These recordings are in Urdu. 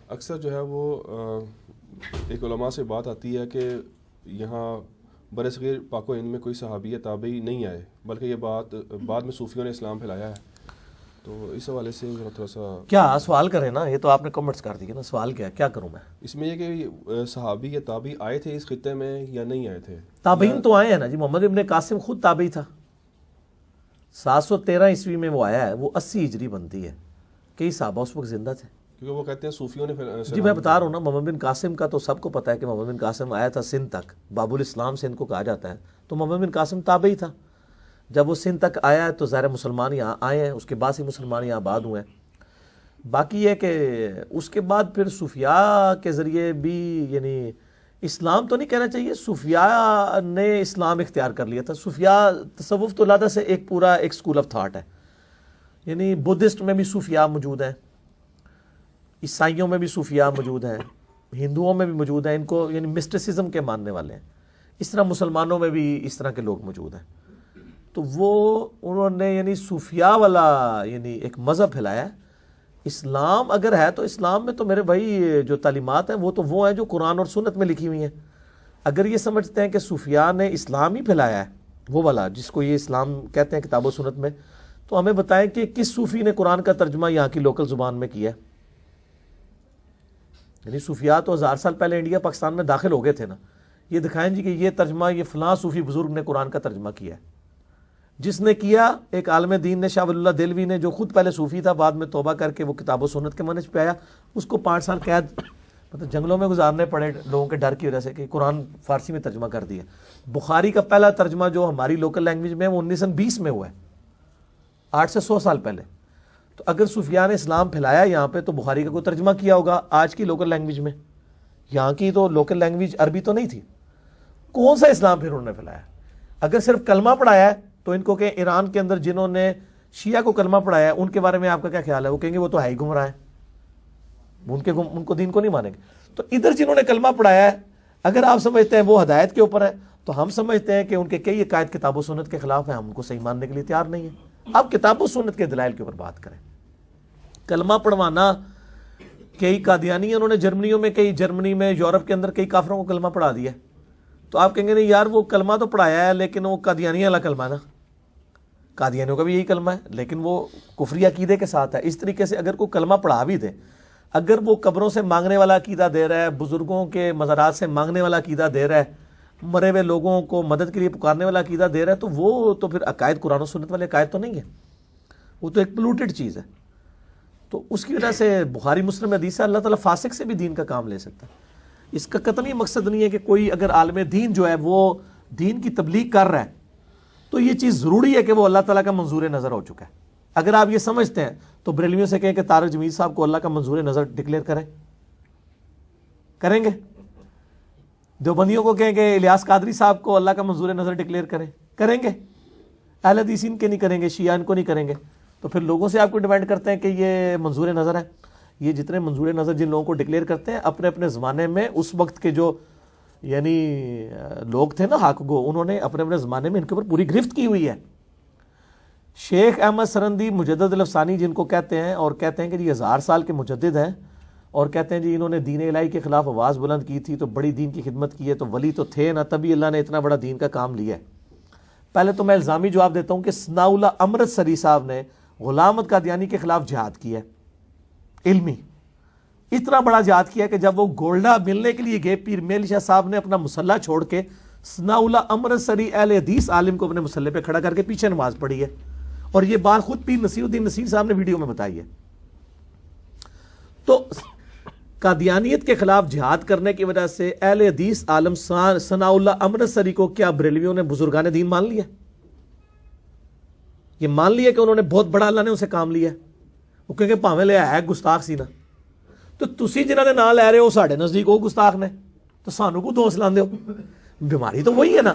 اکثر جو ہے وہ ایک علماء سے بات آتی ہے کہ یہاں برصغیر پاک و ہند میں کوئی صحابی یا تابعی نہیں آئے، بلکہ یہ بات بعد میں صوفیوں نے اسلام پھیلایا ہے. تو اس حوالے سے تھوڑا سا کیا سوال کریں نا، یہ تو آپ نے کمنٹس کر دیے نا، سوال کیا کروں میں؟ اس میں یہ کہ صحابی یا تابعی آئے تھے اس خطے میں یا نہیں آئے تھے؟ تابعین تو آئے ہیں نا جی. محمد ابن قاسم خود تابعی تھا، 713 عیسوی میں وہ آیا ہے، وہ 80 ہجری بنتی ہے. کئی صحابہ اس وقت زندہ تھے. کیونکہ وہ کہتے ہیں صوفیوں نے جی میں بتا رہا ہوں نا، محمد بن قاسم کا تو سب کو پتا ہے کہ محمد بن قاسم آیا تھا سندھ تک، باب الاسلام سندھ کو کہا جاتا ہے. تو محمد بن قاسم تابعی تھا. جب وہ سندھ تک آیا ہے تو ظاہر مسلمان یہاں آئے ہیں، اس کے بعد ہی مسلمان یہاں آباد ہوئے ہیں. باقی یہ کہ اس کے بعد پھر صوفیاء کے ذریعے بھی، یعنی اسلام تو نہیں کہنا چاہیے، صوفیاء نے اسلام اختیار کر لیا تھا. صوفیاء تصوف تو علیحدہ سے ایک پورا ایک اسکول آف تھاٹ ہے. یعنی بدھسٹ میں بھی صوفیاء موجود ہیں، عیسائیوں میں بھی صوفیاء موجود ہیں، ہندوؤں میں بھی موجود ہیں. ان کو یعنی مسٹسزم کے ماننے والے ہیں. اس طرح مسلمانوں میں بھی اس طرح کے لوگ موجود ہیں. تو وہ انہوں نے یعنی صوفیاء والا یعنی ایک مذہب پھیلایا ہے. اسلام اگر ہے تو اسلام میں تو میرے بھائی جو تعلیمات ہیں وہ ہیں جو قرآن اور سنت میں لکھی ہوئی ہیں. اگر یہ سمجھتے ہیں کہ صوفیاء نے اسلام ہی پھیلایا ہے، وہ والا جس کو یہ اسلام کہتے ہیں کتاب و سنت میں، تو ہمیں بتائیں کہ کس صوفی نے قرآن کا ترجمہ یہاں کی لوکل زبان میں کیا ہے. یعنی صوفیاء تو 1000 سال پہلے انڈیا پاکستان میں داخل ہو گئے تھے نا. یہ دکھائیں جی کہ یہ ترجمہ یہ فلاں صوفی بزرگ نے قرآن کا ترجمہ کیا ہے. جس نے کیا ایک عالم دین نے، شاہ ولی اللہ دہلوی نے، جو خود پہلے صوفی تھا، بعد میں توبہ کر کے وہ کتاب و سنت کے منہج پہ آیا. اس کو 5 سال قید مطلب جنگلوں میں گزارنے پڑے لوگوں کے ڈر کی وجہ سے کہ قرآن فارسی میں ترجمہ کر دیا. بخاری کا پہلا ترجمہ جو ہماری لوکل لینگویج میں ہے وہ 1920 میں ہوا ہے، 8 سے 100 سال پہلے. تو اگر صوفیاء نے اسلام پھیلایا یہاں پہ تو بخاری کا کوئی ترجمہ کیا ہوگا آج کی لوکل لینگویج میں. یہاں کی تو لوکل لینگویج عربی تو نہیں تھی. کون سا اسلام پھر انہوں نے پھیلایا؟ اگر صرف کلمہ پڑھایا ہے تو ان کو کہ ایران کے اندر جنہوں نے شیعہ کو کلمہ پڑھایا ہے ان کے بارے میں آپ کا کیا خیال ہے؟ وہ کہیں گے وہ تو ہے ہی گمراہ ہیں، ان کو دین کو نہیں مانیں گے. تو ادھر جنہوں نے کلمہ پڑھایا ہے اگر آپ سمجھتے ہیں وہ ہدایت کے اوپر ہے، تو ہم سمجھتے ہیں کہ ان کے کئی عقائد کتاب و سنت کے خلاف ہیں، ہم ان کو صحیح ماننے کے لیے تیار نہیں ہیں. اب کتاب و سنت کے دلائل کے اوپر بات کریں. کلمہ پڑھوانا، کئی قادیانی انہوں نے جرمنی میں یورپ کے اندر کئی کافروں کو کلمہ پڑھا دیا. تو آپ کہیں گے نہیں یار وہ کلمہ تو پڑھایا ہے لیکن وہ قادیانی والا کلمہ ہے نا، قادیانیوں کا بھی یہی کلمہ ہے لیکن وہ کفری عقیدے کے ساتھ ہے. اس طریقے سے اگر کوئی کلمہ پڑھا بھی دے، اگر وہ قبروں سے مانگنے والا عقیدہ دے رہا ہے، بزرگوں کے مزارات سے مانگنے والا عقیدہ دے رہا ہے، مرے ہوئے لوگوں کو مدد کے لیے پکارنے والا عقیدہ دے رہا ہے، تو وہ تو پھر عقائد قرآن و سنت والے عقائد تو نہیں ہے، وہ تو ایک پلوٹڈ چیز ہے. تو اس کی وجہ سے بخاری مسلم حدیث ہے اللہ تعالیٰ فاسق سے بھی دین کا کام لے سکتا ہے. اس کا قطعی مقصد نہیں ہے کہ کوئی اگر عالم دین جو ہے وہ دین کی تبلیغ کر رہا ہے تو یہ چیز ضروری ہے کہ وہ اللہ تعالیٰ کا منظور نظر ہو چکا ہے. اگر آپ یہ سمجھتے ہیں تو بریلویوں سے کہیں کہ طارق جمیل صاحب کو اللہ کا منظور نظر ڈکلیئر کریں گے. دیوبندیوں کو کہیں کہ الیاس قادری صاحب کو اللہ کا منظور نظر ڈکلیئر کریں گے. اہل حدیث ان کے نہیں کریں گے، شیعہ ان کو نہیں کریں گے. تو پھر لوگوں سے آپ کو ڈیمانڈ کرتے ہیں کہ یہ منظور نظر ہے. یہ جتنے منظور نظر جن لوگوں کو ڈکلیئر کرتے ہیں اپنے اپنے زمانے میں اس وقت کے جو یعنی لوگ تھے نا حق گو، انہوں نے اپنے اپنے زمانے میں ان کے اوپر پوری گرفت کی ہوئی ہے. شیخ احمد سرندی مجدد الافسانی جن کو کہتے ہیں اور کہتے ہیں کہ یہ 1000 سال کے مجدد ہیں، اور کہتے ہیں جی انہوں نے دین الہی کے خلاف آواز بلند کی تھی تو بڑی دین کی خدمت کی ہے، تو ولی تو تھے نا تبھی اللہ نے اتنا بڑا دین کا کام لیا ہے. پہلے تو میں الزامی جواب دیتا ہوں کہ ثناء اللہ امرت سری صاحب نے غلام احمد قادیانی کے خلاف جہاد کیا ہے، علمی اتنا بڑا جہاد کیا کہ جب وہ گولڈا ملنے کے لیے گئے پیر میل شاہ صاحب نے اپنا مسلح چھوڑ کے ثناء اللہ امرت سری اہل حدیث عالم کو اپنے مسلح پہ کھڑا کر کے پیچھے نماز پڑھی ہے. اور یہ بات خود پیر نصیر الدین نصیر صاحب نے ویڈیو میں بتائی ہے. تو قادیانیت کے خلاف جہاد کرنے کی وجہ سے اہل حدیث عالم ثناء اللہ امرت سری کو کیا بریلویوں نے بزرگان دین مان لیا؟ یہ مان لیا کہ انہوں نے بہت بڑا اللہ نے ان سے کام لیا. وہ کہیں گے پاویں لے ہے گستاخ سی نا. تو تسی جنہاں نے نام لے رہے ہو ساڈے نزدیک وہ گستاخ نے، تو سانو کو دوست لاندے ہو؟ بیماری تو وہی ہے نا.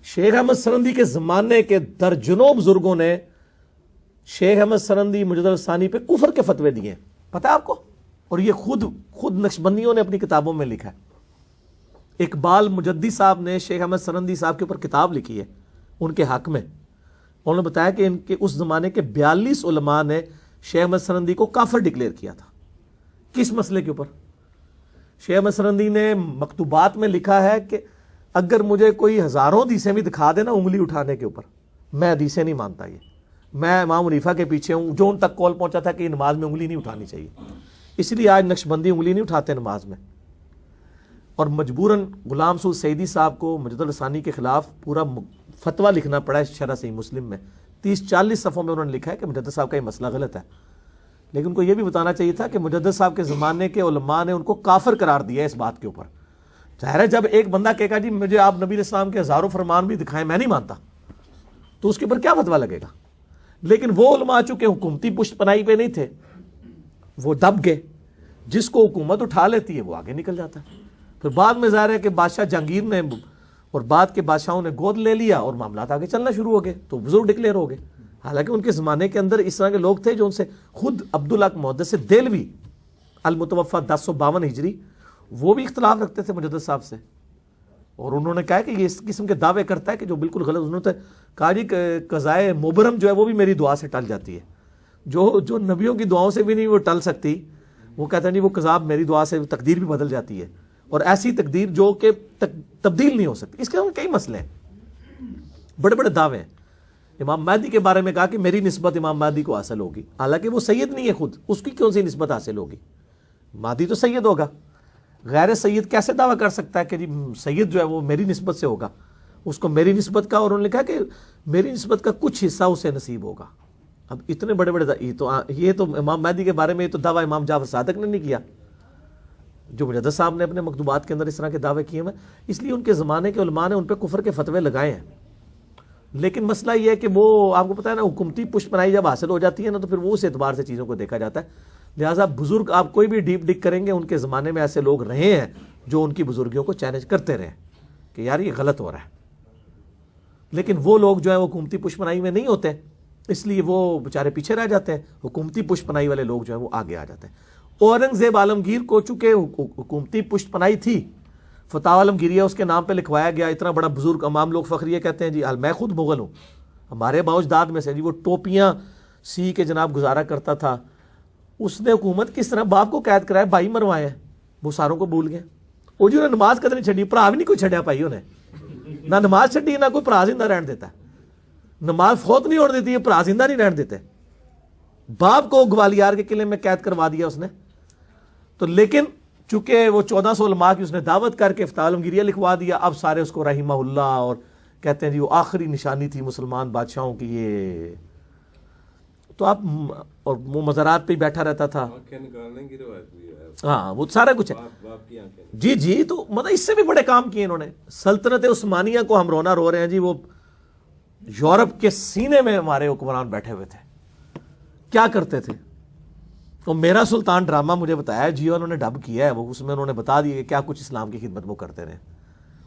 شیخ احمد سرندی کے زمانے کے درجنوں بزرگوں نے شیخ احمد سرندی مجدد الثانی پہ کفر کے فتوے دیے ہیں، پتہ ہے آپ کو؟ اور یہ خود نقشبندیوں نے اپنی کتابوں میں لکھا ہے. اقبال مجدی صاحب نے شیخ احمد سرندی صاحب کے اوپر کتاب لکھی ہے ان کے حق میں. انہوں نے بتایا کہ ان کے اس زمانے کے 42 علماء نے شیخ احمد سرندی کو کافر ڈکلیئر کیا تھا. کس مسئلے کے اوپر؟ شیخ احمد سرندی نے مکتوبات میں لکھا ہے کہ اگر مجھے کوئی ہزاروں حدیثیں بھی دکھا دے نا انگلی اٹھانے کے اوپر، میں حدیثیں نہیں مانتا، یہ میں امام حنیفہ کے پیچھے ہوں، جو ان تک کال پہنچا تھا کہ یہ نماز میں انگلی نہیں اٹھانی چاہیے، اس لیے آج نقشبندی انگلی نہیں اٹھاتے نماز میں، اور مجبوراً غلام سعود سعیدی صاحب کو مجد الثانی کے خلاف پورا فتویٰ لکھنا پڑا ہے شرح صحیح مسلم میں، 30-40 صفحوں میں انہوں نے لکھا ہے کہ مجدد صاحب کا یہ مسئلہ غلط ہے، لیکن ان کو یہ بھی بتانا چاہیے تھا کہ مجدد صاحب کے زمانے کے علماء نے ان کو کافر قرار دیا ہے اس بات کے اوپر۔ ظاہر ہے جب ایک بندہ کہے گا جی مجھے آپ نبی علیہ السلام کے ہزاروں فرمان بھی دکھائیں میں نہیں مانتا، تو اس کے اوپر کیا فتویٰ لگے گا؟ لیکن وہ علماء چونکہ حکومتی پشت پناہی پہ نہیں تھے، وہ دب گئے، جس کو حکومت اٹھا لیتی ہے وہ آگے نکل جاتا ہے۔ پھر بعد میں ظاہر ہے کہ بادشاہ جہانگیر نے اور بعد کے بادشاہوں نے گود لے لیا اور معاملات آگے چلنا شروع ہو گئے، تو بزرگ ڈکلیئر ہو گئے۔ حالانکہ ان کے زمانے کے اندر اس طرح کے لوگ تھے جو ان سے خود عبدالحق محدث دہلوی المتوفی 1052 ہجری وہ بھی اختلاف رکھتے تھے مجدد صاحب سے، اور انہوں نے کہا کہ یہ اس قسم کے دعوے کرتا ہے کہ جو بالکل غلط۔ انہوں نے کہا جی قضائے مبرم جو ہے وہ بھی میری دعا سے ٹل جاتی ہے، جو نبیوں کی دعاؤں سے بھی نہیں وہ ٹل سکتی، وہ کہتے ہیں جی وہ قضا میری دعا سے تقدیر بھی بدل جاتی ہے، اور ایسی تقدیر جو کہ تبدیل نہیں ہو سکتی۔ اس کے کئی مسئلے ہیں، بڑے بڑے دعوے ہیں۔ امام مہدی کے بارے میں کہا کہ میری نسبت امام مہدی کو حاصل ہوگی، حالانکہ وہ سید نہیں ہے خود، اس کی کون سی نسبت حاصل ہوگی؟ مہدی تو سید ہوگا، غیر سید کیسے دعویٰ کر سکتا ہے کہ جی سید جو ہے وہ میری نسبت سے ہوگا؟ اس کو میری نسبت کا، اور انہوں نے کہا کہ میری نسبت کا کچھ حصہ اسے نصیب ہوگا۔ اب اتنے بڑے بڑے یہ تو امام مہدی کے بارے میں یہ تو دعویٰ امام جعفر صادق نے نہیں کیا، جو مجدد صاحب نے اپنے مکتوبات کے اندر اس طرح کے دعوے کیے ہیں، اس لیے ان کے زمانے کے علماء نے ان پہ کفر کے فتوے لگائے ہیں۔ لیکن مسئلہ یہ ہے کہ وہ آپ کو پتہ ہے نا، حکومتی پشت پناہی جب حاصل ہو جاتی ہے نا تو پھر وہ اس اعتبار سے چیزوں کو دیکھا جاتا ہے۔ لہٰذا بزرگ آپ کوئی بھی ڈیپ ڈک کریں گے، ان کے زمانے میں ایسے لوگ رہے ہیں جو ان کی بزرگیوں کو چیلنج کرتے رہے کہ یار یہ غلط ہو رہا ہے، لیکن وہ لوگ جو ہیں وہ حکومتی پشت پناہی میں نہیں ہوتے، اس لیے وہ بیچارے پیچھے رہ جاتے ہیں۔ حکومتی پشت پناہی والے لوگ جو ہیں وہ آگے آ جاتے ہیں۔ اورنگزیب عالمگیر کو چونکہ حکومتی پشت پناہی تھی، فتاوی عالمگیریہ اس کے نام پہ لکھوایا گیا، اتنا بڑا بزرگ، امام لوگ فخریہ کہتے ہیں جی میں خود مغل ہوں، ہمارے باوجداد میں سے جی وہ ٹوپیاں سی کے جناب گزارا کرتا تھا، اس نے حکومت کس طرح باپ کو قید کرایا، بھائی مروائے ہیں، وہ ساروں کو بھول گئے۔ وہ جو نماز قدر نہیں چھڑی، پرا بھی نہیں کوئی چھڑیا پائی انہیں، نہ نماز چھڑی نہ کوئی پرا زندہ رہن دیتا ہے، نماز فوت نہیں ہونے دیتی ہے، پرا زندہ نہیں رہن دیتے۔ باپ کو گوالیار کے قلعے میں قید کروا دیا اس نے، تو لیکن چونکہ وہ 1400 علماء کی اس نے دعوت کر کے فتاوی عالمگیریہ لکھوا دیا، اب سارے اس کو رحمہ اللہ، اور کہتے ہیں جی وہ آخری نشانی تھی مسلمان بادشاہوں کی یہ، تو آپ اور وہ مزارات پہ ہی بیٹھا رہتا تھا، ہاں وہ سارا کچھ ہے جی جی۔ تو مطلب اس سے بھی بڑے کام کیے انہوں نے۔ سلطنت عثمانیہ کو ہم رونا رو رہے ہیں جی، وہ یورپ کے سینے میں ہمارے حکمران بیٹھے ہوئے تھے، کیا کرتے تھے؟ تو میرا سلطان ڈرامہ مجھے بتایا جی، انہوں نے ڈب کیا ہے، وہ اس میں انہوں نے بتا دیا کہ کیا کچھ اسلام کی خدمت وہ کرتے رہے،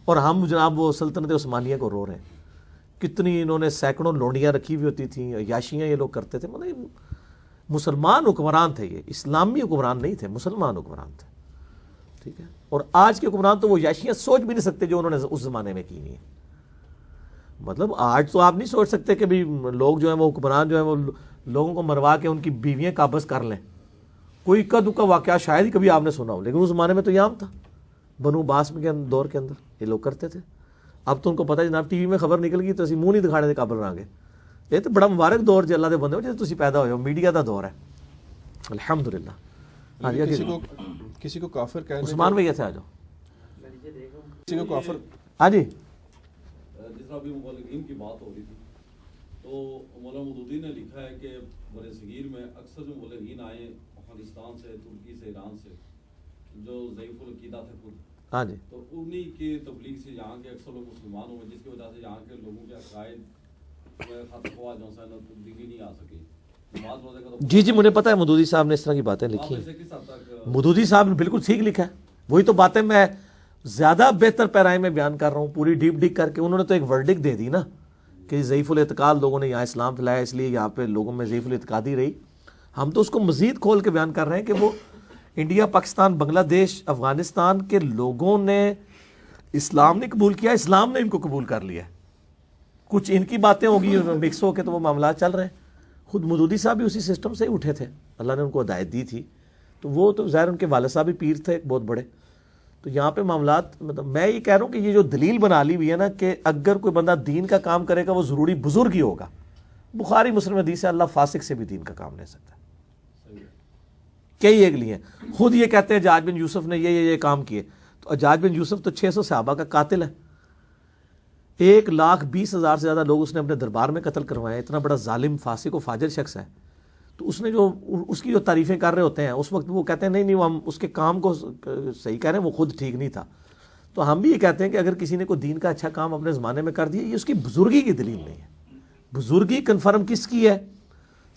اور ہم جناب وہ سلطنت عثمانیہ کو رو رہے ہیں۔ کتنی انہوں نے سینکڑوں لونڈیاں رکھی ہوئی ہوتی تھیں، عیاشیاں یہ لوگ کرتے تھے، مطلب مسلمان حکمران تھے، یہ اسلامی حکمران نہیں تھے، مسلمان حکمران تھے، ٹھیک ہے۔ اور آج کے حکمران تو وہ عیاشیاں سوچ بھی نہیں سکتے جو انہوں نے اس زمانے میں کی نہیں ہے۔ مطلب آج تو آپ نہیں سوچ سکتے کہ بھی لوگ جو ہیں وہ حکمران جو ہیں وہ لوگوں کو مروا کے ان کی بیویاں قابض کر لیں، کوئی اکا دکا واقعہ شاید ہی کبھی آپ نے سنا ہو، لیکن اس زمانے میں تو یہ عام تھا، بنو باس کے دور کے اندر یہ لوگ کرتے تھے۔ اب تو ان کو پتہ ہے جناب ٹی وی میں خبر نکل گئی تو اسی منہ نہیں دکھانے کے قابل رہاں گے۔ یہ تو بڑا مبارک دور جی اللہ دے بندے ہو جیسے تسی پیدا ہوئے ہو، میڈیا دا دور ہے الحمدللہ۔ ہاں جی، کسی کو کافر کہنے، عثمان بھائی ایسے آ جاؤ، کسی کو کافر، ہاں جی۔ جس طرح ابھی مبلغین کی بات ہو رہی تھی تو مولانا مودودی نے لکھا ہے کہ بر صغیر میں اکثر جو مبلغین آئے افغانستان سے، ترکی سے، ایران سے، جو ضعیف العقیدہ تھے خود، ہاں جی، تو انہی کی تبلیغ سے یہاں کے اکثر لوگ مسلمان ہوئے، جس کی وجہ سے یہاں کے لوگوں کے عقائد میں خطا جو ہے تبدیلی نہیں آ سکی۔ نماز روزے کا تو جی جی مجھے پتہ ہے مودودی صاحب نے اس طرح کی باتیں لکھی ہیں، کس حد تک مودودی صاحب نے بالکل ٹھیک لکھا ہے، وہی تو باتیں میں زیادہ بہتر پیرائے میں بیان کر رہا ہوں، پوری ڈیپ ڈک کر کے۔ انہوں نے تو ایک ورڈک دے دی نا کہ ضعیف الاعتقاد لوگوں نے یہاں اسلام پھیلایا، اس لیے یہاں پہ لوگوں میں ضعیف الاعتقادی رہی۔ ہم تو اس کو مزید کھول کے بیان کر رہے ہیں کہ وہ انڈیا، پاکستان، بنگلہ دیش، افغانستان کے لوگوں نے اسلام نہیں قبول کیا، اسلام نے ان کو قبول کر لیا۔ کچھ ان کی باتیں ہوگی مکس ہو کے تو وہ معاملات چل رہے ہیں۔ خود مودودی صاحب بھی اسی سسٹم سے ہی اٹھے تھے، اللہ نے ان کو ہدایت دی تھی، تو وہ تو ظاہر ان کے والد صاحب بھی پیر تھے ایک بہت بڑے. تو یہاں پہ معاملات مطلب میں یہ کہہ رہا ہوں کہ یہ جو دلیل بنا لی ہوئی ہے نا کہ اگر کوئی بندہ دین کا کام کرے گا وہ ضروری بزرگ ہی ہوگا. بخاری مسلم حدیث ہے اللہ فاسق سے بھی دین کا کام لے سکتا ہے. کئی ایک لیے ہیں خود یہ کہتے ہیں حجاج بن یوسف نے یہ کام کیے. تو حجاج بن یوسف تو 600 صحابہ کا قاتل ہے. 1,20,000 سے زیادہ لوگ اس نے اپنے دربار میں قتل کروائے. اتنا بڑا ظالم فاسق و فاجر شخص ہے. تو اس نے جو اس کی جو تعریفیں کر رہے ہوتے ہیں اس وقت وہ کہتے ہیں نہیں ہم اس کے کام کو صحیح کہہ رہے ہیں, وہ خود ٹھیک نہیں تھا. تو ہم بھی یہ کہتے ہیں کہ اگر کسی نے کوئی دین کا اچھا کام اپنے زمانے میں کر دیا یہ اس کی بزرگی کی دلیل نہیں ہے. بزرگی کنفرم کس کی ہے؟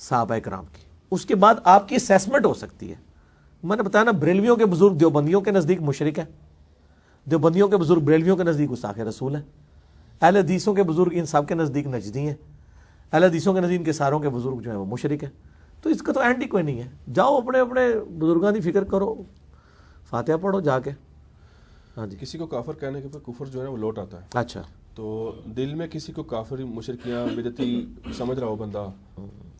صحابہ کرام کی. اس کے بعد آپ کی اسیسمنٹ ہو سکتی ہے. میں نے بتایا نا بریلویوں کے بزرگ دیوبندیوں کے نزدیک مشرک ہیں, دیوبندیوں کے بزرگ بریلویوں کے نزدیک گستاخ رسول ہیں, اہل حدیثوں کے بزرگ ان سب کے نزدیک نجدی ہیں, اہل حدیثوں کے نزدیک ان کے ساروں کے بزرگ جو ہیں وہ مشرک ہیں. تو اس کا تو اینڈ ہی کوئی نہیں ہے. جاؤ اپنے اپنے بزرگاں کی فکر کرو, فاتحہ پڑھو جا کے. ہاں جی. کسی کو کافر کہنے کے بعد کفر جو ہے وہ لوٹ آتا ہے. اچھا تو دل میں کسی کو کافر مشرکیاں بدعتی سمجھ رہا ہو بندہ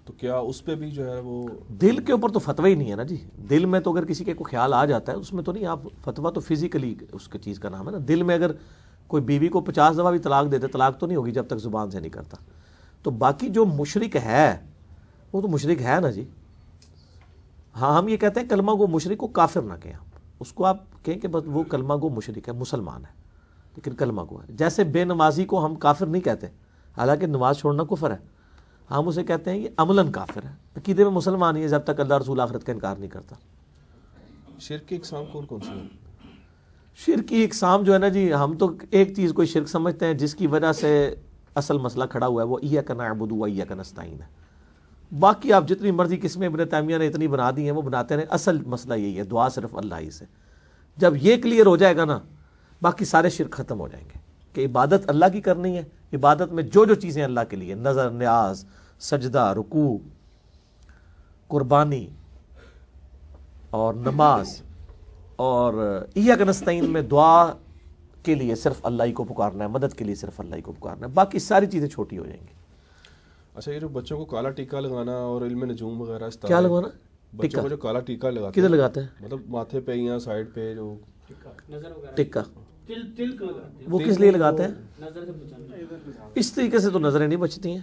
تو کیا اس پہ بھی جو ہے وہ دل کے اوپر تو فتوی ہی نہیں ہے نا جی. دل میں تو اگر کسی کے کوئی خیال آ جاتا ہے اس میں تو نہیں, آپ فتویٰ تو فزیکلی اس کی چیز کا نام ہے نا. دل میں اگر کوئی بیوی کو 50 دفعہ بھی طلاق دے دے طلاق تو نہیں ہوگی جب تک زبان سے نہیں کرتا. تو باقی جو مشرک ہے وہ تو مشرک ہے نا جی. ہاں ہم یہ کہتے ہیں کلمہ گو مشرک کو کافر نہ کہیں. آپ اس کو آپ کہیں کہ بس وہ کلمہ گو مشرک ہے, مسلمان ہے لیکن کلمہ گو ہے. جیسے بے نمازی کو ہم کافر نہیں کہتے, حالانکہ نماز چھوڑنا کفر ہے. ہم اسے کہتے ہیں یہ عملاً کافر ہے, عقیدے میں مسلمان ہی ہے جب تک اللہ رسول آخرت کا انکار نہیں کرتا. شرک کی اقسام کون کون سی ہیں؟ شرک کی اقسام جو ہے نا جی, ہم تو ایک چیز کوئی شرک سمجھتے ہیں جس کی وجہ سے اصل مسئلہ کھڑا ہوا ہے, وہ ایاک نعبد و ایاک نستعین ہے. باقی آپ جتنی مرضی قسمیں ابن تیمیہ نے اتنی بنا دی ہیں وہ بناتے رہے, اصل مسئلہ یہی ہے, دعا صرف اللہ ہی سے. جب یہ کلیئر ہو جائے گا نا باقی سارے شرک ختم ہو جائیں گے کہ عبادت اللہ کی کرنی ہے. عبادت میں جو جو چیزیں اللہ کے لیے, نظر, نیاز, سجدہ, رکوع, قربانی اور نماز, اور ایاک نستعین میں دعا کے لیے صرف اللہ ہی کو پکارنا ہے, مدد کے لیے صرف اللہ ہی کو پکارنا ہے, باقی ساری چیزیں چھوٹی ہو جائیں گی. اچھا یہ جو بچوں کو کالا ٹیکا لگانا اور علم نجوم وغیرہ کیا لگوانا؟ بچوں کو جو کالا ٹیکا لگاتے کدھر لگاتے ہیں؟ مطلب ماتھے پہ یا سائڈ پہ جو ٹکا, وہ کس لیے لگاتے ہیں؟ اس طریقے سے تو نظریں نہیں بچتی ہیں.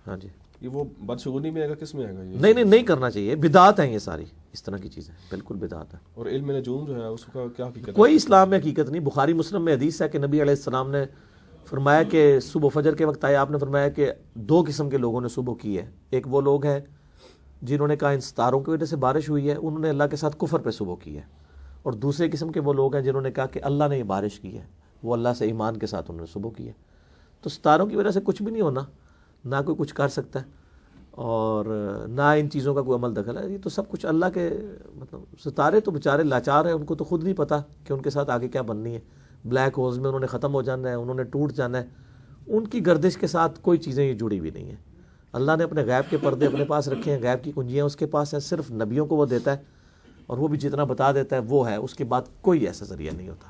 ہاں جی. یہ وہ بدشگونی میں آئے گا, کس میں آئے گا یہ؟ نہیں کرنا چاہیے, بدعات ہیں یہ ساری, اس طرح کی چیزیں بالکل بدعات ہیں. اور علم نجوم جو ہے اس کا کیا حقیقت ہے؟ کوئی اسلام میں حقیقت نہیں. بخاری مسلم میں حدیث ہے کہ نبی علیہ السلام نے فرمایا کہ صبح فجر کے وقت آئے, آپ نے فرمایا کہ 2 قسم کے لوگوں نے صبح کی ہے. ایک وہ لوگ ہیں جنہوں نے کہا ان ستاروں کی وجہ سے بارش ہوئی ہے, انہوں نے اللہ کے ساتھ کفر پہ صبح کی ہے. اور دوسرے قسم کے وہ لوگ ہیں جنہوں نے کہا کہ اللہ نے یہ بارش کی ہے, وہ اللہ سے ایمان کے ساتھ انہوں نے صبح کی ہے. تو ستاروں کی وجہ سے کچھ بھی نہیں ہونا, نہ کوئی کچھ کر سکتا ہے اور نہ ان چیزوں کا کوئی عمل دخل ہے. یہ تو سب کچھ اللہ کے, مطلب ستارے تو بیچارے لاچار ہیں, ان کو تو خود نہیں پتا کہ ان کے ساتھ آگے کیا بننی ہے. بلیک ہولز میں انہوں نے ختم ہو جانا ہے, انہوں نے ٹوٹ جانا ہے, ان کی گردش کے ساتھ کوئی چیزیں یہ جڑی ہوئی نہیں ہیں. اللہ نے اپنے غیب کے پردے اپنے پاس رکھے ہیں, غیب کی کنجیاں اس کے پاس ہیں, صرف نبیوں کو وہ دیتا ہے اور وہ بھی جتنا بتا دیتا ہے وہ ہے, اس کے بعد کوئی ایسا ذریعہ نہیں ہوتا.